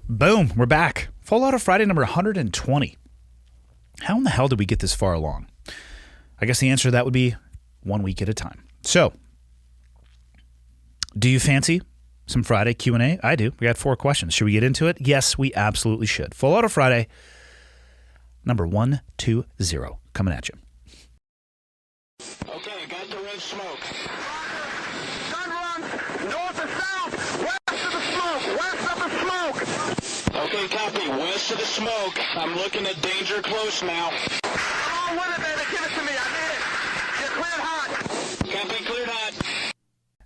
Boom, we're back. Full Auto Friday number 120. How in the hell did we get this far along? I guess the answer to that would be 1 week at a time. So, do you fancy some Friday Q&A? I do. We got 4 questions. Should we get into it? Yes, we absolutely should. Full Auto Friday number 120 coming at you. Okay, got the red smoke. Gun run, north or south, west of the smoke, west of the smoke. Okay, copy, west of the smoke. I'm looking at danger close now. Come on with it, baby, give it to me, I need it. You're cleared hot. Copy, cleared hot.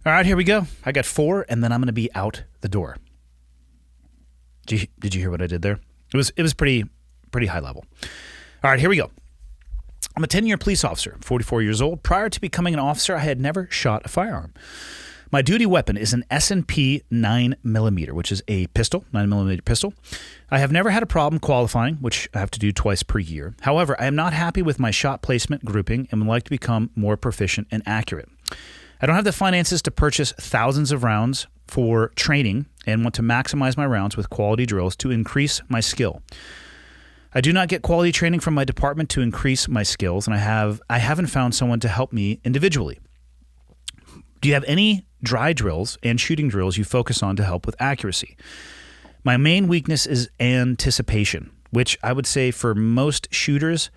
All right, here we go. I got 4, and then I'm going to be out the door. Did you hear what I did there? It was pretty high level. All right, here we go. I'm a 10-year police officer, 44 years old. Prior to becoming an officer, I had never shot a firearm. My duty weapon is an S&P 9mm, which is a pistol, 9mm pistol. I have never had a problem qualifying, which I have to do twice per year. However, I am not happy with my shot placement grouping and would like to become more proficient and accurate. I don't have the finances to purchase thousands of rounds for training and want to maximize my rounds with quality drills to increase my skill. I do not get quality training from my department to increase my skills, and I haven't found someone to help me individually. Do you have any dry drills and shooting drills you focus on to help with accuracy? My main weakness is anticipation, which I would say for most shooters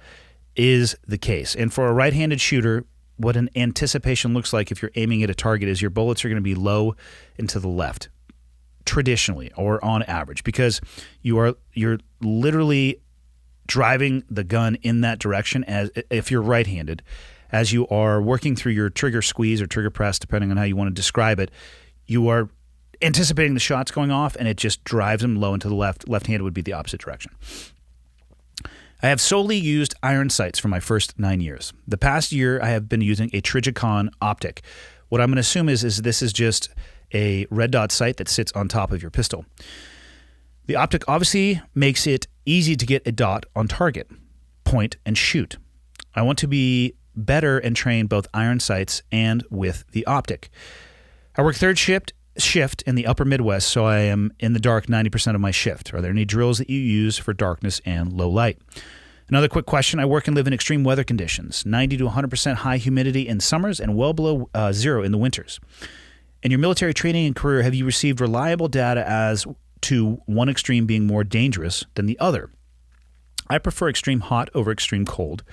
is the case. And for a right-handed shooter, what an anticipation looks like if you're aiming at a target is your bullets are going to be low and to the left, traditionally or on average, because you're literally driving the gun in that direction as if you're right-handed, as you are working through your trigger squeeze or trigger press, depending on how you want to describe it, you are anticipating the shots going off and it just drives them low and to the left. Left-handed would be the opposite direction. I have solely used iron sights for my first 9 years. The past year, I have been using a Trigicon optic. What I'm going to assume is this is just a red dot sight that sits on top of your pistol. The optic obviously makes it easy to get a dot on target, point, and shoot. I want to be better and train both iron sights and with the optic. I work third shift in the upper Midwest, so I am in the dark 90% of my shift. Are there any drills that you use for darkness and low light? Another quick question. I work and live in extreme weather conditions, 90 to 100% high humidity in summers and well below zero in the winters. In your military training and career, have you received reliable data as to one extreme being more dangerous than the other? I prefer extreme hot over extreme cold,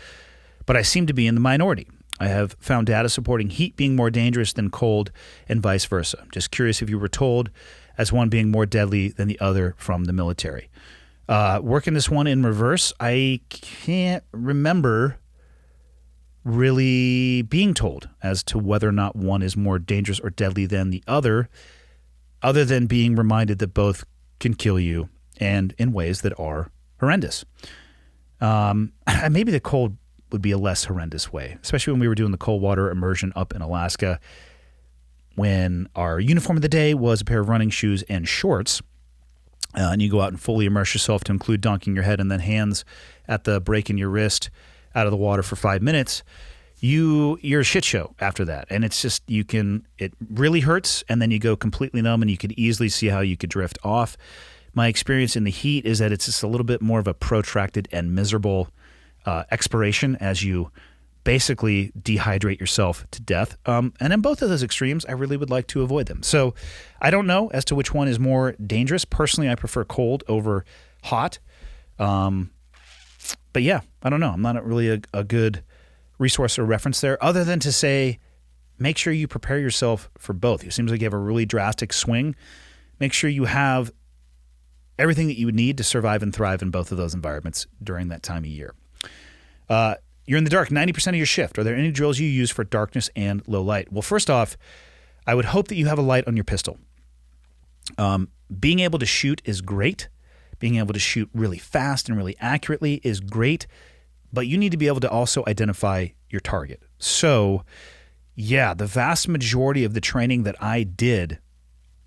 but I seem to be in the minority. I have found data supporting heat being more dangerous than cold and vice versa. Just curious if you were told as one being more deadly than the other from the military. Working this one in reverse, I can't remember really being told as to whether or not one is more dangerous or deadly than the other than being reminded that both can kill you and in ways that are horrendous. Maybe the cold would be a less horrendous way, especially when we were doing the cold water immersion up in Alaska, when our uniform of the day was a pair of running shoes and shorts, and you go out and fully immerse yourself to include dunking your head and then hands at the break in your wrist out of the water for 5 minutes. You're a shit show after that. And it's just, it really hurts, and then you go completely numb, and you could easily see how you could drift off. My experience in the heat is that it's just a little bit more of a protracted and miserable expiration as you basically dehydrate yourself to death. And in both of those extremes, I really would like to avoid them. So I don't know as to which one is more dangerous. Personally, I prefer cold over hot. But yeah, I don't know. I'm not really a good resource or reference there, other than to say, make sure you prepare yourself for both. It seems like you have a really drastic swing. Make sure you have everything that you would need to survive and thrive in both of those environments during that time of year. You're in the dark 90% of your shift. Are there any drills you use for darkness and low light? Well, first off, I would hope that you have a light on your pistol. Being able to shoot is great. Being able to shoot really fast and really accurately is great, but you need to be able to also identify your target. So, yeah, the vast majority of the training that I did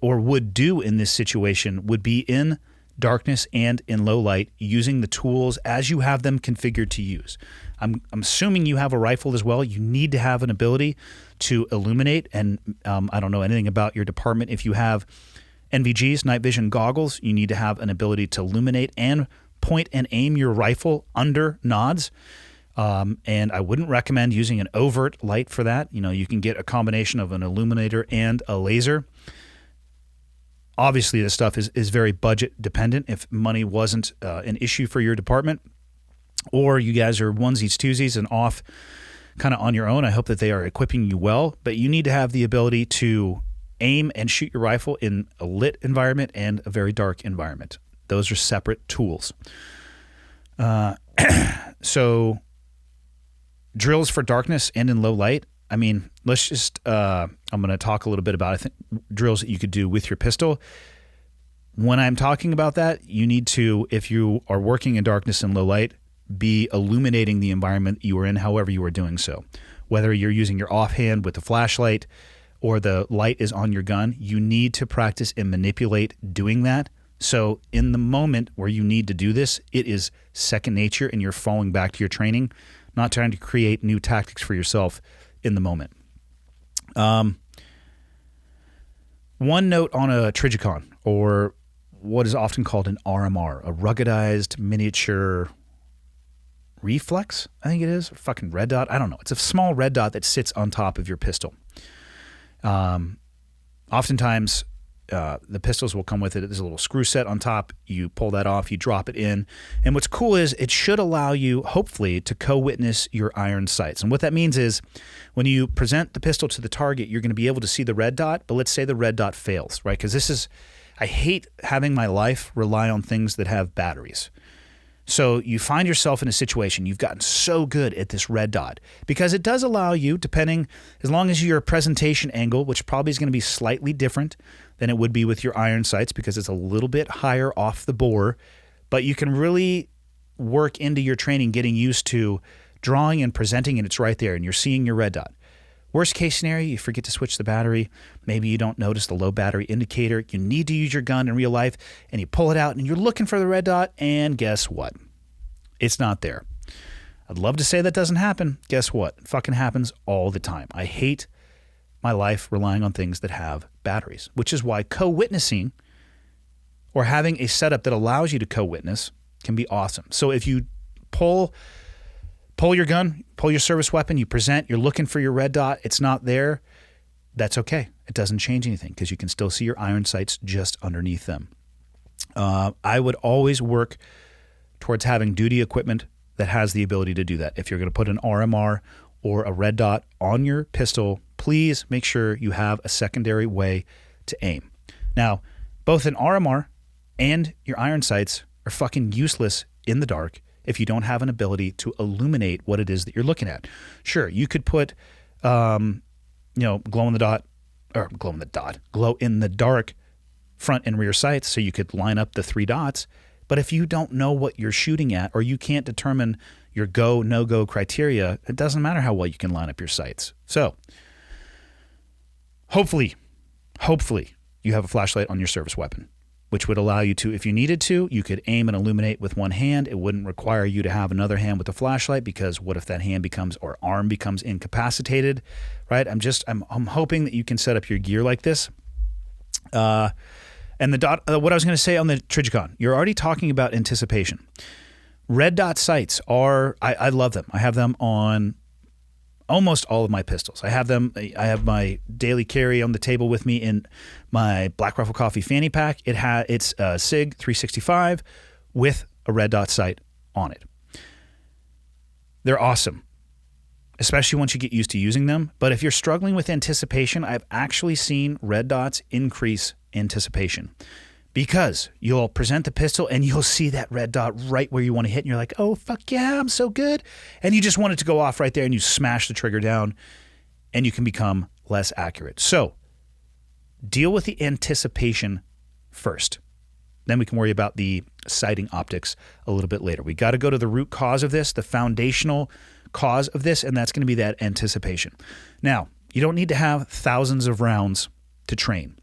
or would do in this situation would be in darkness and in low light, using the tools as you have them configured to use. I'm assuming you have a rifle as well. You need to have an ability to illuminate, and I don't know anything about your department if you have NVGs, night vision goggles. You need to have an ability to illuminate and point and aim your rifle under nods. And I wouldn't recommend using an overt light for that. You can get a combination of an illuminator and a laser. Obviously, this stuff is very budget dependent. If money wasn't an issue for your department, or you guys are onesies, twosies, and off kind of on your own, I hope that they are equipping you well. But you need to have the ability to aim and shoot your rifle in a lit environment and a very dark environment. Those are separate tools. So drills for darkness and in low light. I mean, let's just, I'm going to talk a little bit about, I think, drills that you could do with your pistol. When I'm talking about that, you need to, if you are working in darkness and low light, be illuminating the environment you are in, however you are doing so. Whether you're using your offhand with the flashlight or the light is on your gun, you need to practice and manipulate doing that. So in the moment where you need to do this, it is second nature and you're falling back to your training, not trying to create new tactics for yourself in the moment. One note on a Trigicon, or what is often called an RMR, a ruggedized miniature reflex, I think it is, or fucking red dot. I don't know. It's a small red dot that sits on top of your pistol. Oftentimes, the pistols will come with it. There's a little screw set on top. You pull that off, you drop it in. And what's cool is it should allow you, hopefully, to co-witness your iron sights. And what that means is when you present the pistol to the target, you're going to be able to see the red dot, but let's say the red dot fails, right? Because I hate having my life rely on things that have batteries. So you find yourself in a situation, you've gotten so good at this red dot because it does allow you, depending, as long as your presentation angle, which probably is going to be slightly different than it would be with your iron sights because it's a little bit higher off the bore, but you can really work into your training getting used to drawing and presenting, and it's right there, and you're seeing your red dot. Worst case scenario, you forget to switch the battery. Maybe you don't notice the low battery indicator. You need to use your gun in real life, and you pull it out, and you're looking for the red dot, and guess what? It's not there. I'd love to say that doesn't happen. Guess what? It fucking happens all the time. I hate my life relying on things that have batteries, which is why co-witnessing or having a setup that allows you to co-witness can be awesome. So if you pull your gun, pull your service weapon, you present, you're looking for your red dot, it's not there, that's okay. It doesn't change anything because you can still see your iron sights just underneath them. I would always work towards having duty equipment that has the ability to do that. If you're going to put an RMR or a red dot on your pistol, please make sure you have a secondary way to aim. Now, both an RMR and your iron sights are fucking useless in the dark if you don't have an ability to illuminate what it is that you're looking at. Sure, you could put, glow in the dark front and rear sights so you could line up the 3 dots. But if you don't know what you're shooting at, or you can't determine your go, no-go criteria, it doesn't matter how well you can line up your sights. So hopefully you have a flashlight on your service weapon, which would allow you to, if you needed to, you could aim and illuminate with one hand. It wouldn't require you to have another hand with a flashlight, because what if that hand becomes, or arm becomes, incapacitated, right? I'm hoping that you can set up your gear like this. And the dot, what I was going to say on the Trigicon, you're already talking about anticipation. Red dot sights are, I love them. I have them on almost all of my pistols. I have my daily carry on the table with me in my Black Rifle Coffee fanny pack. It's a SIG 365 with a red dot sight on it. They're awesome, especially once you get used to using them. But if you're struggling with anticipation, I've actually seen red dots increase anticipation, because you'll present the pistol and you'll see that red dot right where you want to hit, and you're like, oh, fuck yeah, I'm so good. And you just want it to go off right there, and you smash the trigger down, and you can become less accurate. So deal with the anticipation first. Then we can worry about the sighting optics a little bit later. We got to go to the root cause of this, the foundational cause of this, and that's going to be that anticipation. Now, you don't need to have thousands of rounds to train.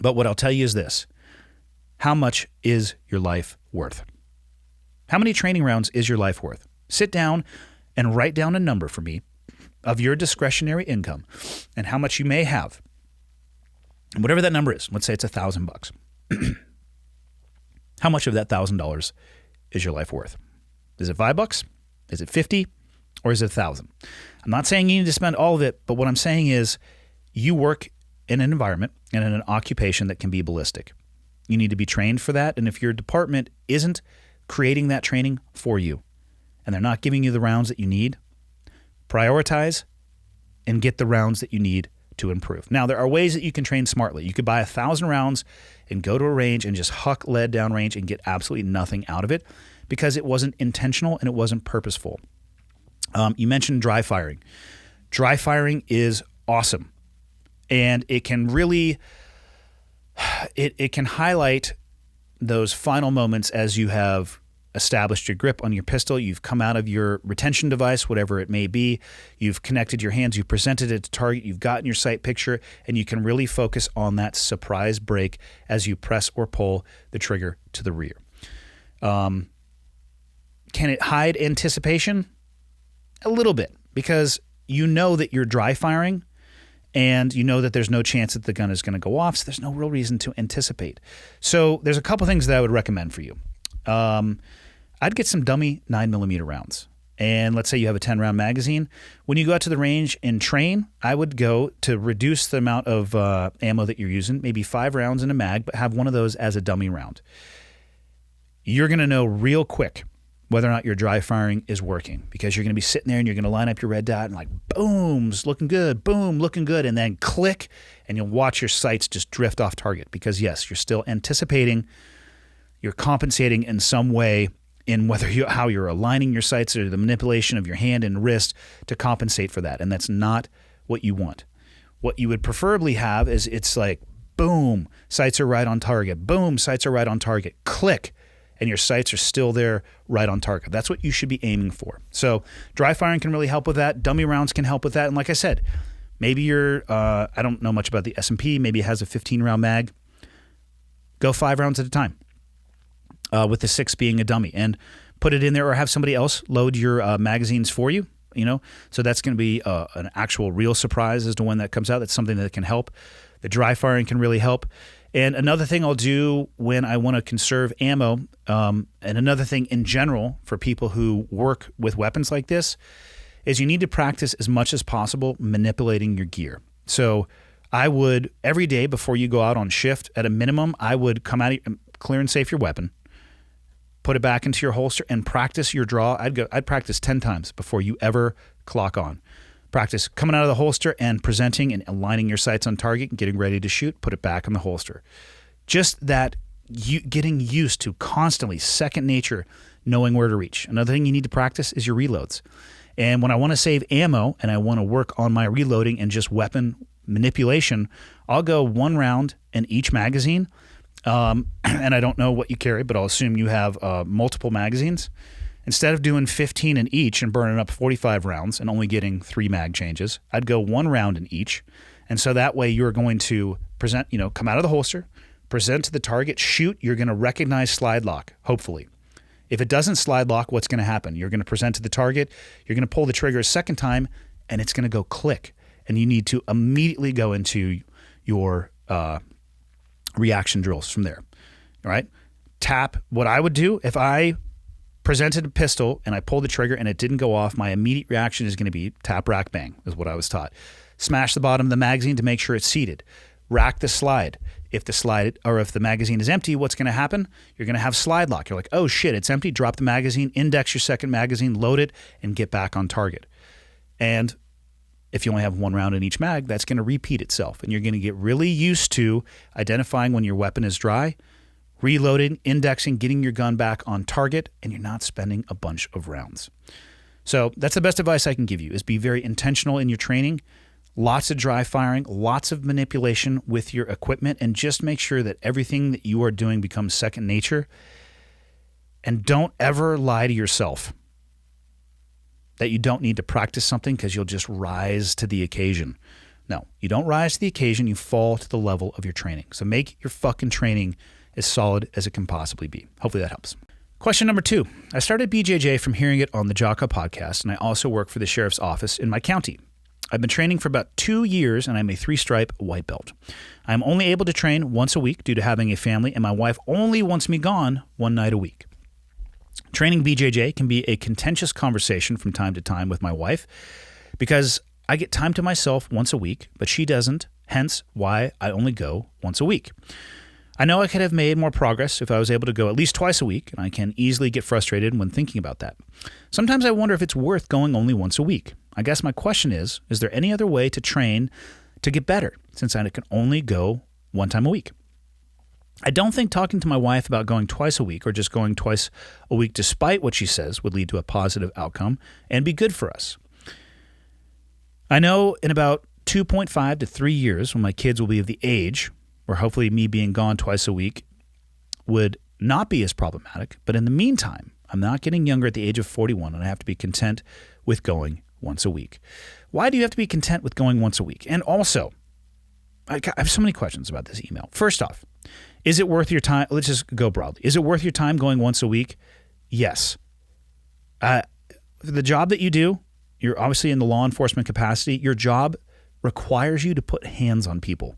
But what I'll tell you is this: how much is your life worth? How many training rounds is your life worth? Sit down and write down a number for me of your discretionary income and how much you may have. And whatever that number is, let's say it's $1,000. How much of that $1,000 is your life worth? Is it $5? Is it 50? Or is it 1,000? I'm not saying you need to spend all of it, but what I'm saying is you work in an environment and in an occupation that can be ballistic. You need to be trained for that. And if your department isn't creating that training for you and they're not giving you the rounds that you need, prioritize and get the rounds that you need to improve. Now, there are ways that you can train smartly. You could buy 1,000 rounds and go to a range and just huck lead down range and get absolutely nothing out of it because it wasn't intentional and it wasn't purposeful. You mentioned dry firing. Dry firing is awesome. And it can really, it can highlight those final moments as you have established your grip on your pistol, you've come out of your retention device, whatever it may be, you've connected your hands, you've presented it to target, you've gotten your sight picture, and you can really focus on that surprise break as you press or pull the trigger to the rear. Can it hide anticipation? A little bit, because you know that you're dry firing and you know that there's no chance that the gun is going to go off, so there's no real reason to anticipate. So there's a couple things that I would recommend for you. I'd get some dummy 9mm rounds. And let's say you have a 10-round magazine. When you go out to the range and train, I would go to reduce the amount of ammo that you're using, maybe 5 rounds in a mag, but have one of those as a dummy round. You're going to know real quick whether or not your dry firing is working, because you're going to be sitting there and you're going to line up your red dot and like, boom's looking good, boom, looking good, and then click, and you'll watch your sights just drift off target because, yes, you're still anticipating, you're compensating in some way in whether how you're aligning your sights or the manipulation of your hand and wrist to compensate for that, and that's not what you want. What you would preferably have is it's like, boom, sights are right on target, boom, sights are right on target, click, and your sights are still there right on target. That's what you should be aiming for. So dry firing can really help with that. Dummy rounds can help with that. And like I said, maybe you're, I don't know much about the S&P, maybe it has a 15-round mag. Go 5 rounds at a time with the 6 being a dummy, and put it in there, or have somebody else load your magazines for you, you know? So that's going to be an actual real surprise as to when that comes out. That's something that can help. The dry firing can really help. And another thing I'll do when I want to conserve ammo, and another thing in general for people who work with weapons like this, is you need to practice as much as possible manipulating your gear. So I would, every day before you go out on shift, at a minimum, I would come out, clear and safe your weapon, put it back into your holster, and practice your draw. I'd practice 10 times before you ever clock on. Practice coming out of the holster and presenting and aligning your sights on target and getting ready to shoot, put it back in the holster. Just that, getting used to constantly, second nature, knowing where to reach. Another thing you need to practice is your reloads. And when I want to save ammo and I want to work on my reloading and just weapon manipulation, I'll go 1 round in each magazine. And I don't know what you carry, but I'll assume you have multiple magazines. Instead of doing 15 in each and burning up 45 rounds and only getting 3 mag changes, I'd go 1 round in each. And so that way you're going to present, come out of the holster, present to the target, shoot. You're going to recognize slide lock, hopefully. If it doesn't slide lock, what's going to happen? You're going to present to the target, you're going to pull the trigger a second time, and it's going to go click. And you need to immediately go into your reaction drills from there. All right? Tap. What I would do if I presented a pistol and I pulled the trigger and it didn't go off, my immediate reaction is going to be tap, rack, bang, is what I was taught. Smash the bottom of the magazine to make sure it's seated. Rack the slide. If the magazine is empty, what's going to happen? You're going to have slide lock. You're like, oh shit, it's empty. Drop the magazine, index your second magazine, load it, and get back on target. And if you only have 1 round in each mag, that's going to repeat itself. And you're going to get really used to identifying when your weapon is dry, reloading, indexing, getting your gun back on target, and you're not spending a bunch of rounds. So that's the best advice I can give you, is be very intentional in your training. Lots of dry firing, lots of manipulation with your equipment, and just make sure that everything that you are doing becomes second nature. And don't ever lie to yourself that you don't need to practice something because you'll just rise to the occasion. No, you don't rise to the occasion, you fall to the level of your training. So make your fucking training as solid as it can possibly be. Hopefully that helps. Question number 2. I started BJJ from hearing it on the Jocko podcast, and I also work for the sheriff's office in my county. I've been training for about 2 years, and I'm a 3-stripe white belt. I'm only able to train once a week due to having a family, and my wife only wants me gone 1 night a week. Training BJJ can be a contentious conversation from time to time with my wife because I get time to myself once a week, but she doesn't, hence why I only go once a week. I know I could have made more progress if I was able to go at least twice a week, and I can easily get frustrated when thinking about that. Sometimes I wonder if it's worth going only once a week. I guess my question is there any other way to train to get better since I can only go 1 time a week? I don't think talking to my wife about going twice a week or just going twice a week despite what she says would lead to a positive outcome and be good for us. I know in about 2.5 to 3 years when my kids will be of the age where hopefully me being gone twice a week would not be as problematic, but in the meantime, I'm not getting younger at the age of 41 and I have to be content with going once a week. Why do you have to be content with going once a week? And also, I have so many questions about this email. First off, is it worth your time? Let's just go broadly. Is it worth your time going once a week? Yes. The job that you do, you're obviously in the law enforcement capacity. Your job requires you to put hands on people.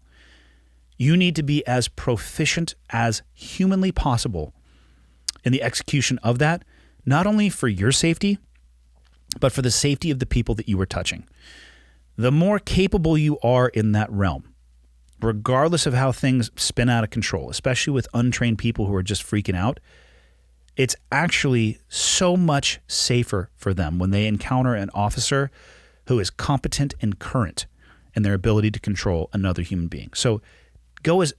You need to be as proficient as humanly possible in the execution of that, not only for your safety, but for the safety of the people that you are touching. The more capable you are in that realm, regardless of how things spin out of control, especially with untrained people who are just freaking out, it's actually so much safer for them when they encounter an officer who is competent and current in their ability to control another human being. So only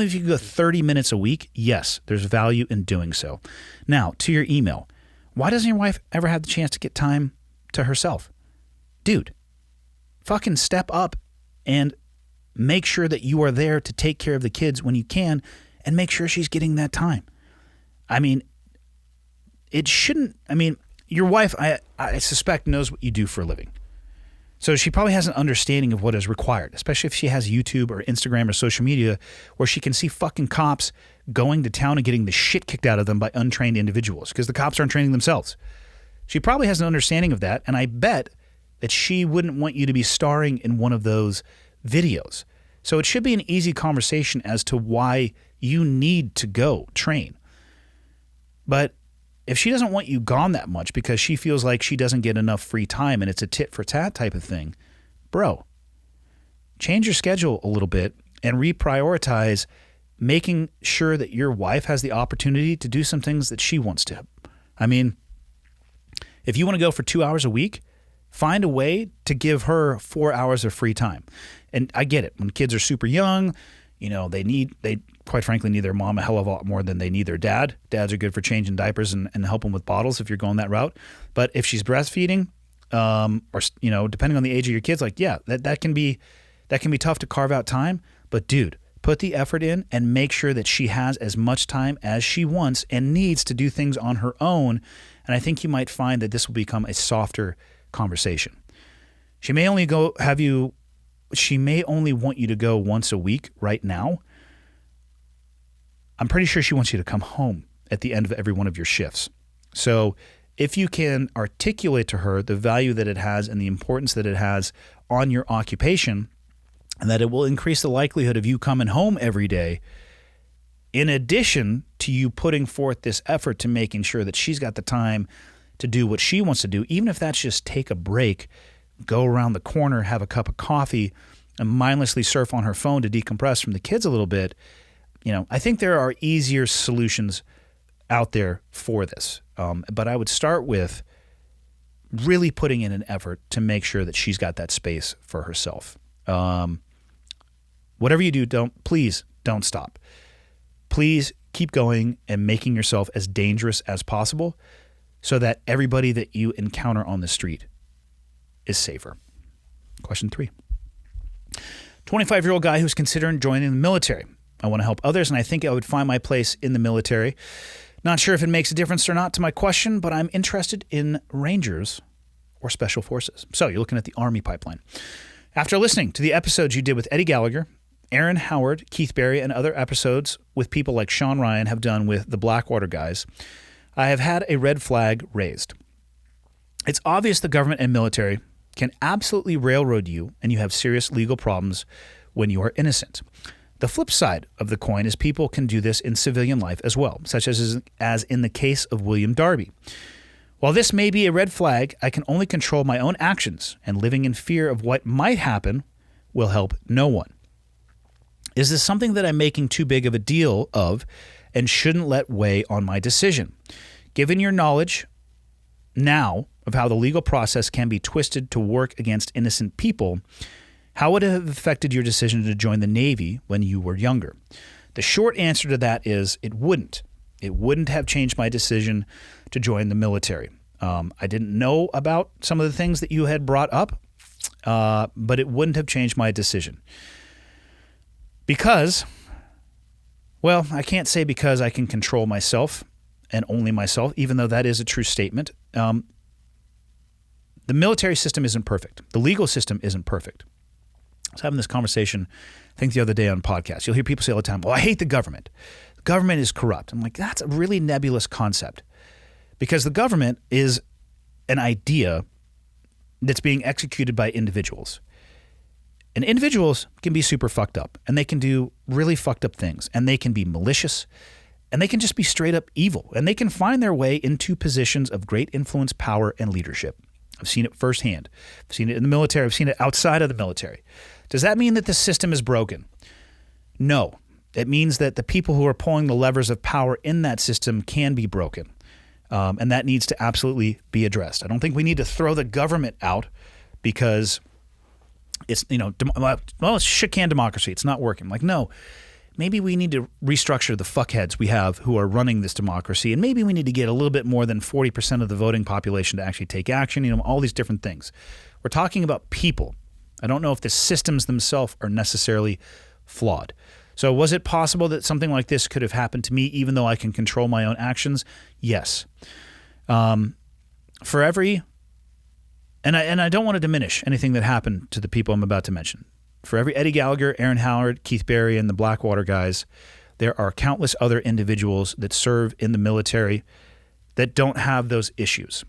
if you can go 30 minutes a week, yes, there's value in doing so. Now, to your email, why doesn't your wife ever have the chance to get time to herself? Dude, fucking step up and make sure that you are there to take care of the kids when you can and make sure she's getting that time. I mean, your wife, I suspect, knows what you do for a living. So she probably has an understanding of what is required, especially if she has YouTube or Instagram or social media where she can see fucking cops going to town and getting the shit kicked out of them by untrained individuals because the cops aren't training themselves. She probably has an understanding of that, and I bet that she wouldn't want you to be starring in one of those videos. So it should be an easy conversation as to why you need to go train. But if she doesn't want you gone that much because she feels like she doesn't get enough free time and it's a tit for tat type of thing, bro, change your schedule a little bit and reprioritize making sure that your wife has the opportunity to do some things that she wants to. I mean, if you want to go for 2 hours a week, find a way to give her 4 hours of free time. And I get it. When kids are super young, they quite frankly need their mom a hell of a lot more than they need their dad. Dads are good for changing diapers and helping with bottles if you're going that route. But if she's breastfeeding, or depending on the age of your kids, that can be tough to carve out time. But dude, put the effort in and make sure that she has as much time as she wants and needs to do things on her own. And I think you might find that this will become a softer conversation. She may only want you to go once a week right now. I'm pretty sure she wants you to come home at the end of every one of your shifts. So if you can articulate to her the value that it has and the importance that it has on your occupation, and that it will increase the likelihood of you coming home every day, in addition to you putting forth this effort to making sure that she's got the time to do what she wants to do, even if that's just take a break, go around the corner, have a cup of coffee, and mindlessly surf on her phone to decompress from the kids a little bit. I think there are easier solutions out there for this. But I would start with really putting in an effort to make sure that she's got that space for herself. Whatever you do, please don't stop. Please keep going and making yourself as dangerous as possible so that everybody that you encounter on the street is safer. Question 3. 25-year-old guy who's considering joining the military. I want to help others, and I think I would find my place in the military. Not sure if it makes a difference or not to my question, but I'm interested in Rangers or Special Forces. So you're looking at the Army pipeline. After listening to the episodes you did with Eddie Gallagher, Aaron Howard, Keith Berry, and other episodes with people like Sean Ryan have done with the Blackwater guys, I have had a red flag raised. It's obvious the government and military can absolutely railroad you, and you have serious legal problems when you are innocent. The flip side of the coin is people can do this in civilian life as well, such as in the case of William Darby. While this may be a red flag, I can only control my own actions, and living in fear of what might happen will help no one. Is this something that I'm making too big of a deal of and shouldn't let weigh on my decision? Given your knowledge now of how the legal process can be twisted to work against innocent people, how would it have affected your decision to join the Navy when you were younger? The short answer to that is it wouldn't. It wouldn't have changed my decision to join the military. I didn't know about some of the things that you had brought up, but it wouldn't have changed my decision. Because, well, I can't say because I can control myself and only myself, even though that is a true statement. The military system isn't perfect. The legal system isn't perfect. I was having this conversation, I think the other day on podcasts. You'll hear people say all the time, well, I hate the government. The government is corrupt. I'm like, that's a really nebulous concept, because the government is an idea that's being executed by individuals. And individuals can be super fucked up, and they can do really fucked up things, and they can be malicious, and they can just be straight up evil, and they can find their way into positions of great influence, power, and leadership. I've seen it firsthand. I've seen it in the military. I've seen it outside of the military. Does that mean that the system is broken? No. It means that the people who are pulling the levers of power in that system can be broken, and that needs to absolutely be addressed. I don't think we need to throw the government out because it's, it's shit can democracy. It's not working. Like, no, maybe we need to restructure the fuckheads we have who are running this democracy, and maybe we need to get a little bit more than 40% of the voting population to actually take action, all these different things. We're talking about people. I don't know if the systems themselves are necessarily flawed. So was it possible that something like this could have happened to me even though I can control my own actions? Yes. For every, and I don't want to diminish anything that happened to the people I'm about to mention. For every Eddie Gallagher, Aaron Howard, Keith Barry, and the Blackwater guys, there are countless other individuals that serve in the military that don't have those issues.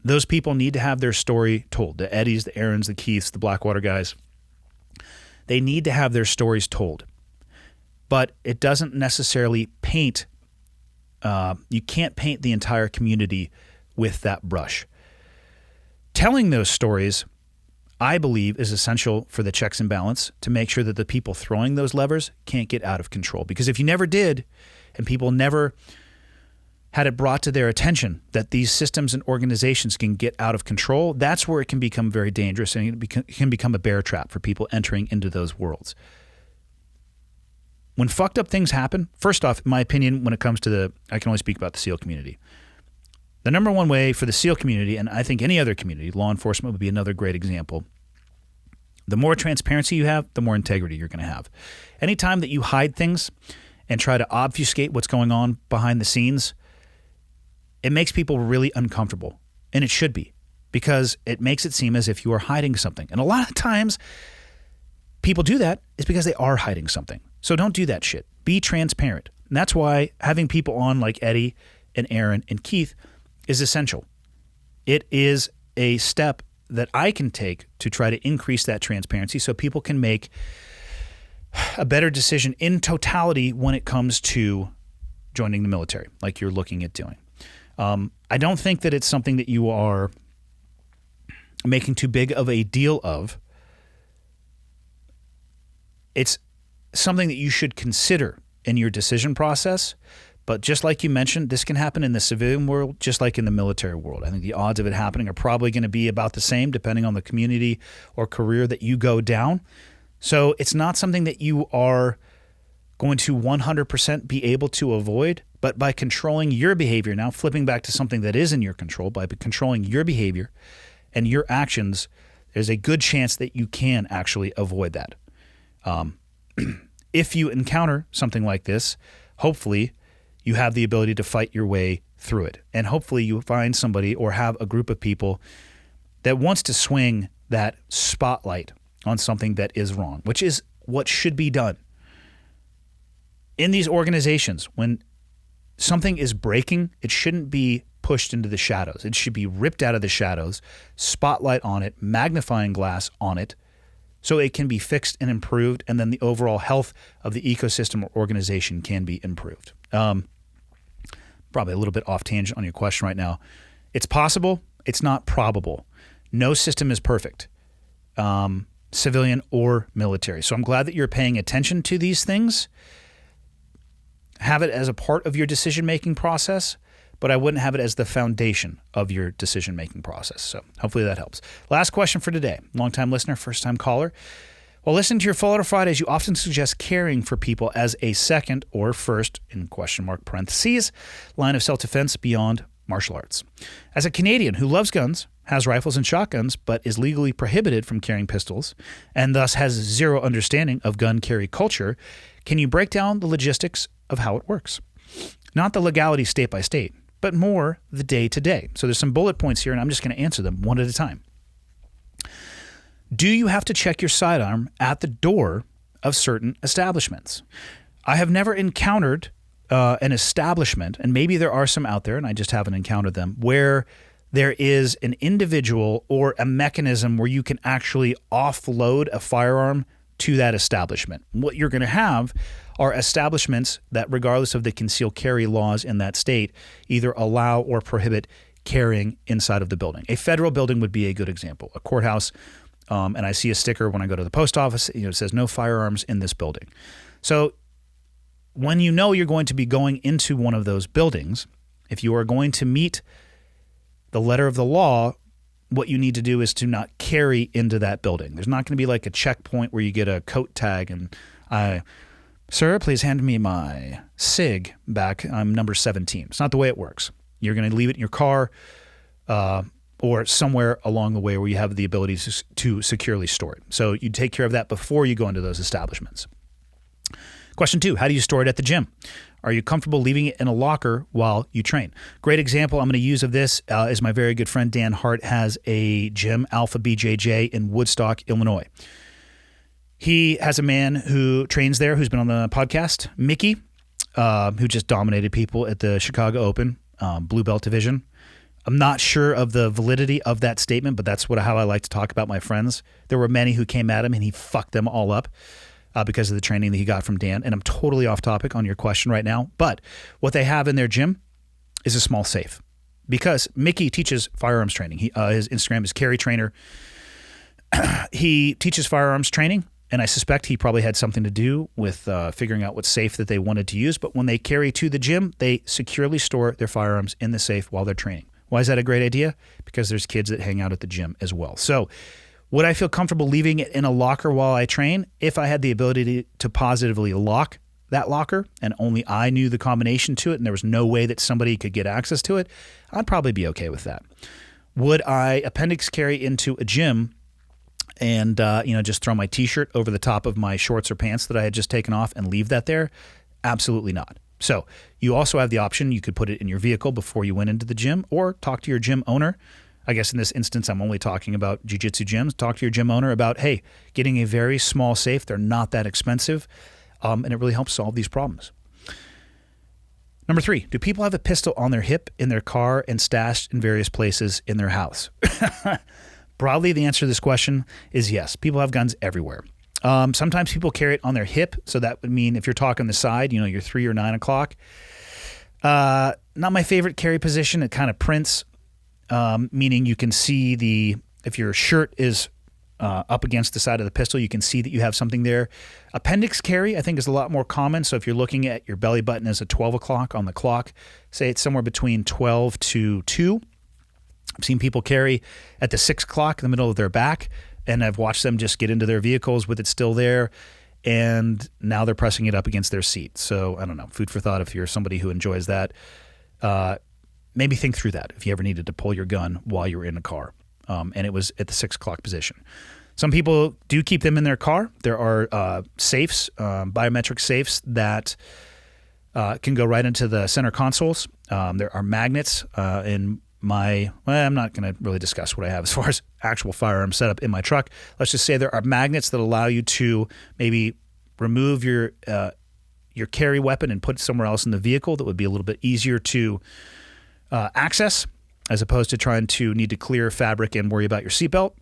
Those people need to have their story told. The Eddies, the Aarons, the Keiths, the Blackwater guys. They need to have their stories told. But it doesn't necessarily paint, you can't paint the entire community with that brush. Telling those stories, I believe, is essential for the checks and balance to make sure that the people throwing those levers can't get out of control. Because if you never did, and people never had it brought to their attention that these systems and organizations can get out of control, that's where it can become very dangerous, and it can become a bear trap for people entering into those worlds. When fucked up things happen, first off, in my opinion, when it comes to I can only speak about the SEAL community. The number one way for the SEAL community, and I think any other community, law enforcement would be another great example, the more transparency you have, the more integrity you're going to have. Anytime that you hide things and try to obfuscate what's going on behind the scenes, it makes people really uncomfortable, and it should be, because it makes it seem as if you are hiding something. And a lot of times, people do that is because they are hiding something. So don't do that shit. Be transparent. And that's why having people on like Eddie and Aaron and Keith is essential. It is a step that I can take to try to increase that transparency so people can make a better decision in totality when it comes to joining the military, like you're looking at doing. I don't think that it's something that you are making too big of a deal of. It's something that you should consider in your decision process. But just like you mentioned, this can happen in the civilian world, just like in the military world. I think the odds of it happening are probably going to be about the same, depending on the community or career that you go down. So it's not something that you are going to 100% be able to avoid, but by controlling your behavior, now flipping back to something that is in your control, by controlling your behavior and your actions, there's a good chance that you can actually avoid that. If you encounter something like this, hopefully you have the ability to fight your way through it. And hopefully you find somebody or have a group of people that wants to swing that spotlight on something that is wrong, which is what should be done. In these organizations, when something is breaking, it shouldn't be pushed into the shadows. It should be ripped out of the shadows, spotlight on it, magnifying glass on it, so it can be fixed and improved, and then the overall health of the ecosystem or organization can be improved. Probably a little bit off tangent on your question right now. It's possible. It's not probable. No system is perfect, civilian or military. So I'm glad that you're paying attention to these things. Have it as a part of your decision-making process, but I wouldn't have it as the foundation of your decision-making process. So hopefully that helps. Last question for today. Long-time listener, first-time caller. While listening to your Full Auto Fridays, you often suggest caring for people as a second or first, in question mark parentheses, line of self-defense beyond martial arts. As a Canadian who loves guns, has rifles and shotguns, but is legally prohibited from carrying pistols, and thus has zero understanding of gun carry culture, can you break down the logistics of how it works? Not the legality state by state, but more the day-to-day. So there's some bullet points here, and I'm just going to answer them one at a time. Do you have to check your sidearm at the door of certain establishments? I have never encountered an establishment, and maybe there are some out there, and I just haven't encountered them, where there is an individual or a mechanism where you can actually offload a firearm to that establishment. What you're going to have are establishments that, regardless of the concealed carry laws in that state, either allow or prohibit carrying inside of the building. A federal building would be a good example, a courthouse, and I see a sticker when I go to the post office, it says no firearms in this building. So when you know you're going to be going into one of those buildings, if you are going to meet the letter of the law, what you need to do is to not carry into that building. There's not going to be like a checkpoint where you get a coat tag and sir, please hand me my SIG back. I'm number 17. It's not the way it works. You're going to leave it in your car or somewhere along the way where you have the ability to securely store it. So you take care of that before you go into those establishments. Question 2, how do you store it at the gym? Are you comfortable leaving it in a locker while you train? Great example I'm going to use of this is my very good friend Dan Hart has a gym, Alpha BJJ, in Woodstock, Illinois. He has a man who trains there who's been on the podcast, Mickey, who just dominated people at the Chicago Open, Blue Belt Division. I'm not sure of the validity of that statement, but that's how I like to talk about my friends. There were many who came at him and he fucked them all up because of the training that he got from Dan. And I'm totally off topic on your question right now, but what they have in their gym is a small safe because Mickey teaches firearms training. His Instagram is Carry Trainer. He teaches firearms training, and I suspect he probably had something to do with figuring out what safe that they wanted to use. But when they carry to the gym, they securely store their firearms in the safe while they're training. Why is that a great idea? Because there's kids that hang out at the gym as well. So would I feel comfortable leaving it in a locker while I train? If I had the ability to positively lock that locker and only I knew the combination to it and there was no way that somebody could get access to it, I'd probably be okay with that. Would I appendix carry into a gym and just throw my t-shirt over the top of my shorts or pants that I had just taken off and leave that there? Absolutely not. So you also have the option, you could put it in your vehicle before you went into the gym or talk to your gym owner. I guess in this instance, I'm only talking about jiu-jitsu gyms. Talk to your gym owner about, hey, getting a very small safe. They're not that expensive, and it really helps solve these problems. Number 3, do people have a pistol on their hip, in their car, and stashed in various places in their house? Broadly, the answer to this question is yes. People have guns everywhere. Sometimes people carry it on their hip, so that would mean if you're talking the side, your 3 or 9 o'clock. Not my favorite carry position. It kind of prints. Meaning you can see if your shirt is up against the side of the pistol, you can see that you have something there. Appendix carry, I think, is a lot more common. So if you're looking at your belly button as a 12 o'clock on the clock, say it's somewhere between 12 to 2. I've seen people carry at the 6 o'clock in the middle of their back, and I've watched them just get into their vehicles with it still there, and now they're pressing it up against their seat. So I don't know, food for thought if you're somebody who enjoys that. Maybe think through that if you ever needed to pull your gun while you were in a car and it was at the 6 o'clock position. Some people do keep them in their car. There are safes, biometric safes that can go right into the center consoles. There are magnets I'm not going to really discuss what I have as far as actual firearm setup in my truck. Let's just say there are magnets that allow you to maybe remove your carry weapon and put it somewhere else in the vehicle that would be a little bit easier to access as opposed to trying to need to clear fabric and worry about your seatbelt.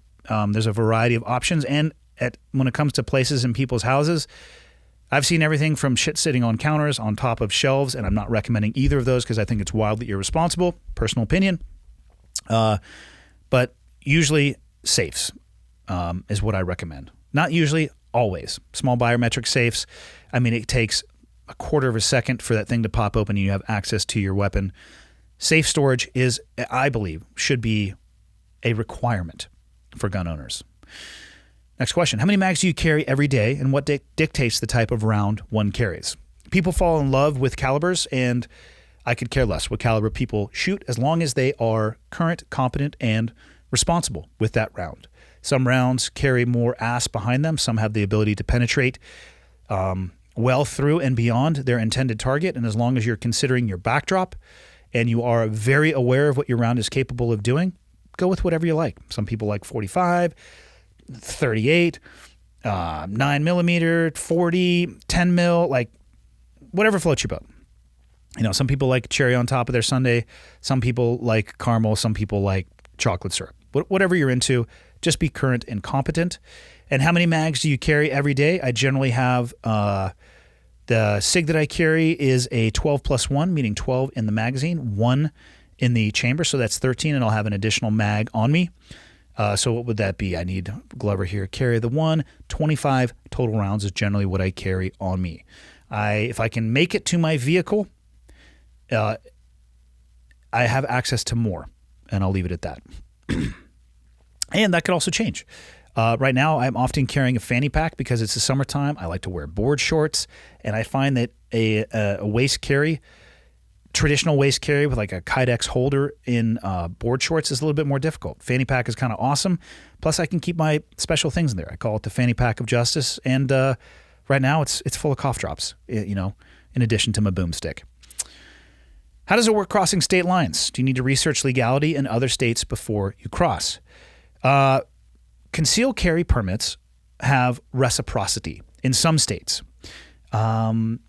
There's a variety of options. And when it comes to places in people's houses, I've seen everything from shit sitting on counters, on top of shelves, and I'm not recommending either of those because I think it's wildly irresponsible. Personal opinion. But usually safes is what I recommend. Not usually, always. Small biometric safes. I mean, it takes a quarter of a second for that thing to pop open and you have access to your weapon. Safe storage is, I believe, should be a requirement for gun owners. Next question. How many mags do you carry every day, and what dictates the type of round one carries? People fall in love with calibers, and I could care less what caliber people shoot as long as they are current, competent, and responsible with that round. Some rounds carry more ass behind them. Some have the ability to penetrate well through and beyond their intended target, and as long as you're considering your backdrop and you are very aware of what your round is capable of doing, go with whatever you like. Some people like 45, 38, 9 millimeter, 40, 10 mil, like whatever floats your boat. You know, some people like cherry on top of their sundae. Some people like caramel. Some people like chocolate syrup. Whatever you're into, just be current and competent. And how many mags do you carry every day? I generally have the SIG that I carry is a 12+1, meaning 12 in the magazine, 1 in the chamber. So that's 13, and I'll have an additional mag on me. So what would that be? I need Glover here. Carry the 1. 25 total rounds is generally what I carry on me. If I can make it to my vehicle, I have access to more, and I'll leave it at that. And that could also change. Right now, I'm often carrying a fanny pack because it's the summertime. I like to wear board shorts, and I find that a waist carry, traditional waist carry with like a Kydex holder in board shorts is a little bit more difficult. Fanny pack is kind of awesome. Plus, I can keep my special things in there. I call it the fanny pack of justice, and right now it's full of cough drops, you know, in addition to my boomstick. How does it work crossing state lines? Do you need to research legality in other states before you cross? Concealed carry permits have reciprocity in some states. And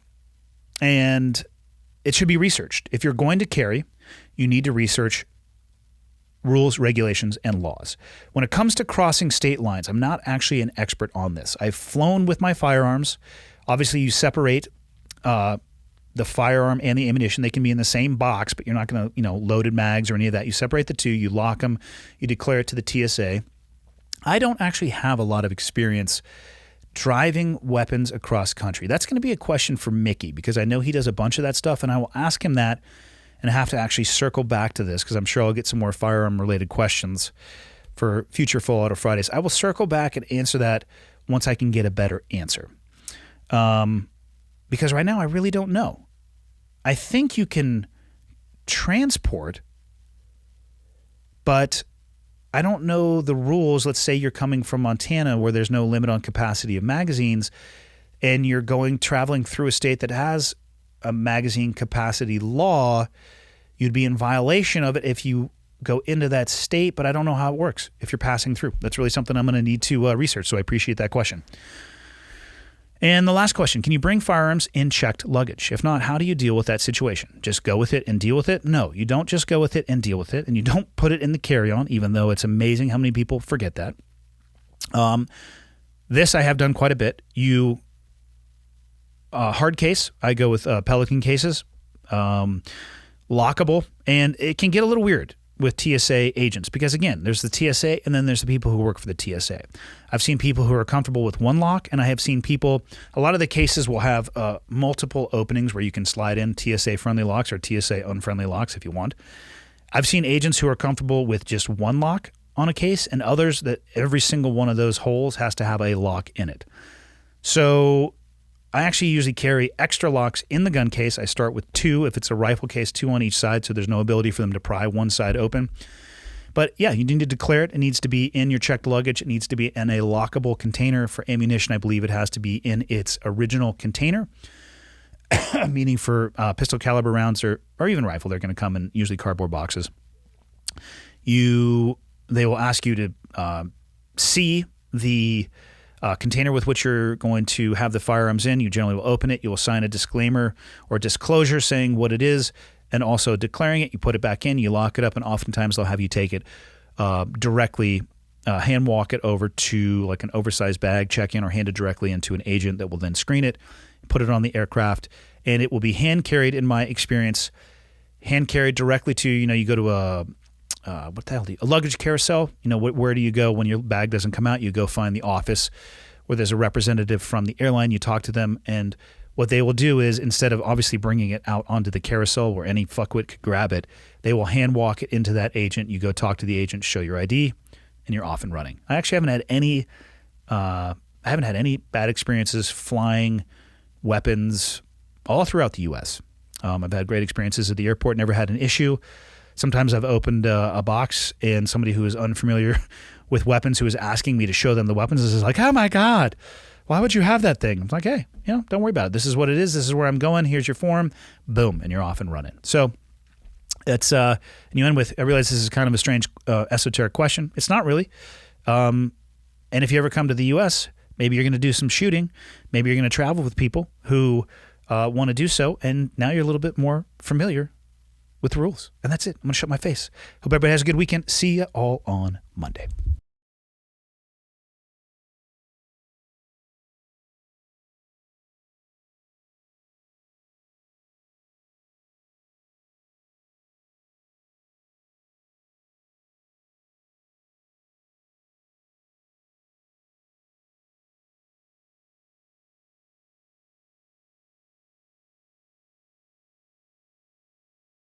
it should be researched. If you're going to carry, you need to research rules, regulations, and laws. When it comes to crossing state lines, I'm not actually an expert on this. I've flown with my firearms. Obviously, you separate the firearm and the ammunition. They can be in the same box, but you're not going to, loaded mags or any of that. You separate the two, you lock them, you declare it to the TSA. I don't actually have a lot of experience driving weapons across country. That's going to be a question for Mickey because I know he does a bunch of that stuff, and I will ask him that and I have to actually circle back to this because I'm sure I'll get some more firearm-related questions for future Full Auto Fridays. I will circle back and answer that once I can get a better answer. Because right now I really don't know. I think you can transport, but I don't know the rules. Let's say you're coming from Montana where there's no limit on capacity of magazines and you're traveling through a state that has a magazine capacity law. You'd be in violation of it if you go into that state, but I don't know how it works if you're passing through. That's really something I'm going to need to research, so I appreciate that question. And the last question, can you bring firearms in checked luggage? If not, how do you deal with that situation? Just go with it and deal with it? No, you don't just go with it and deal with it, and you don't put it in the carry-on, even though it's amazing how many people forget that. This I have done quite a bit. Hard case, I go with Pelican cases, lockable, and it can get a little weird with TSA agents because, again, there's the TSA and then there's the people who work for the TSA. I've seen people who are comfortable with one lock, and I have seen people, a lot of the cases will have multiple openings where you can slide in TSA-friendly locks or TSA-unfriendly locks if you want. I've seen agents who are comfortable with just one lock on a case and others that every single one of those holes has to have a lock in it. So I actually usually carry extra locks in the gun case. I start with 2. If it's a rifle case, 2 on each side, so there's no ability for them to pry one side open. But yeah, you need to declare it. It needs to be in your checked luggage. It needs to be in a lockable container. For ammunition, I believe it has to be in its original container, meaning for pistol caliber rounds or even rifle, they're going to come in usually cardboard boxes. They will ask you to see the container with which you're going to have the firearms in. You generally will open it. You will sign a disclaimer or disclosure saying what it is. and also declaring it. You put it back in, you lock it up, and oftentimes they'll have you take it directly, hand walk it over to like an oversized bag, check in, or hand it directly into an agent that will then screen it, put it on the aircraft, and it will be hand carried, in my experience, hand carried directly to, you go to a luggage carousel. Where do you go when your bag doesn't come out? You go find the office where there's a representative from the airline. You talk to them, and what they will do is, instead of obviously bringing it out onto the carousel where any fuckwit could grab it, they will hand walk it into that agent. You go talk to the agent, show your ID, and you're off and running. I actually haven't had any bad experiences flying weapons all throughout the U.S. I've had great experiences at the airport, never had an issue. Sometimes I've opened a box and somebody who is unfamiliar with weapons, who is asking me to show them the weapons, is like, oh my God, why would you have that thing? I'm like, hey, don't worry about it. This is what it is. This is where I'm going. Here's your form. Boom. And you're off and running. So it's, and you end with, I realize this is kind of a strange esoteric question. It's not really. And if you ever come to the U.S., maybe you're going to do some shooting. Maybe you're going to travel with people who want to do so. And now you're a little bit more familiar with the rules. And that's it. I'm going to shut my face. Hope everybody has a good weekend. See you all on Monday.